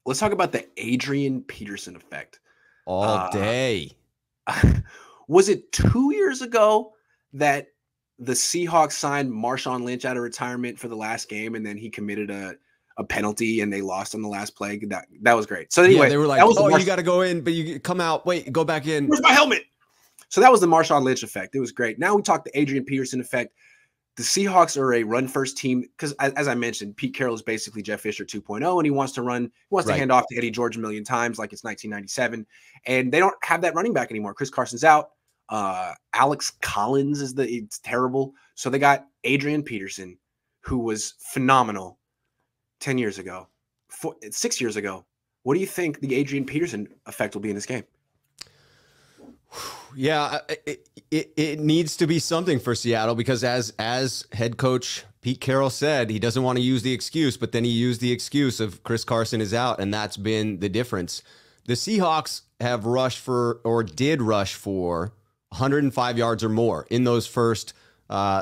let's talk about the Adrian Peterson effect. All day. Was it 2 years ago that the Seahawks signed Marshawn Lynch out of retirement for the last game, and then he committed a penalty and they lost on the last play? That was great. So anyway, they were like, "Oh, you got to go in, but you come out. Wait, go back in. Where's my helmet?" So that was the Marshawn Lynch effect. It was great. Now we talk the Adrian Peterson effect. The Seahawks are a run-first team because, as I mentioned, Pete Carroll is basically Jeff Fisher 2.0, and he wants to run. He wants to hand off to Eddie George a million times like it's 1997, and they don't have that running back anymore. Chris Carson's out. Alex Collins it's terrible. So they got Adrian Peterson, who was phenomenal 10 years ago, 6 years ago. What do you think the Adrian Peterson effect will be in this game? Yeah, it needs to be something for Seattle because as head coach Pete Carroll said, he doesn't want to use the excuse, but then he used the excuse of Chris Carson is out, and that's been the difference. The Seahawks have rushed for, or did rush for, 105 yards or more in those first,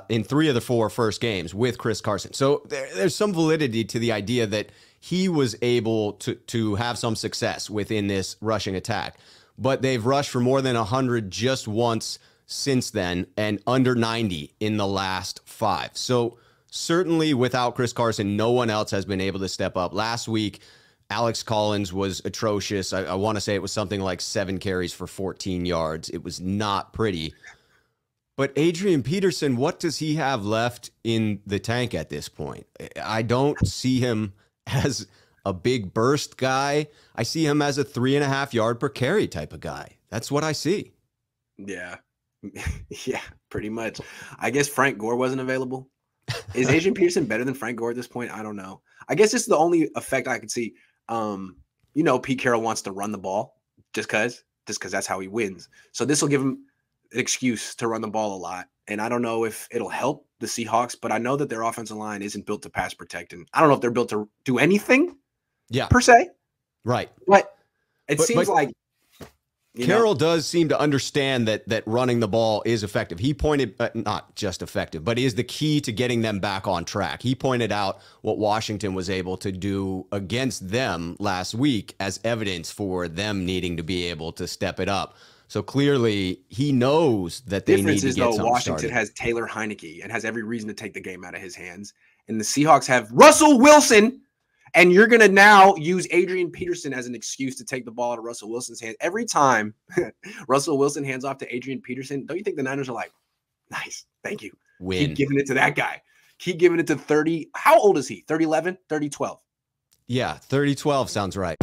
in 3 of the 4 first games with Chris Carson. So there's some validity to the idea that he was able to have some success within this rushing attack. But they've rushed for more than 100 just once since then, and under 90 in the last 5. So certainly without Chris Carson, no one else has been able to step up. Last week, Alex Collins was atrocious. I want to say it was something like 7 carries for 14 yards. It was not pretty. But Adrian Peterson, what does he have left in the tank at this point? I don't see him as a big burst guy. I see him as a 3.5 yard per carry type of guy. That's what I see. Yeah. Yeah, pretty much. I guess Frank Gore wasn't available. Is Adrian Peterson better than Frank Gore at this point? I don't know. I guess this is the only effect I could see. Pete Carroll wants to run the ball just because that's how he wins. So this will give him an excuse to run the ball a lot. And I don't know if it'll help the Seahawks, but I know that their offensive line isn't built to pass protect. And I don't know if they're built to do anything per se. Right. But it seems like Carroll does seem to understand that running the ball is effective. He pointed, not just effective, but is the key to getting them back on track. He pointed out what Washington was able to do against them last week as evidence for them needing to be able to step it up. So clearly he knows that they need to get something Washington started. has Taylor Heineke and has every reason to take the game out of his hands. And the Seahawks have Russell Wilson. And you're going to now use Adrian Peterson as an excuse to take the ball out of Russell Wilson's hand. Every time Russell Wilson hands off to Adrian Peterson, don't you think the Niners are like, nice, thank you. Win. Keep giving it to that guy. Keep giving it to 30. How old is he? 30-11, 30-12? Yeah, 30-12 sounds right.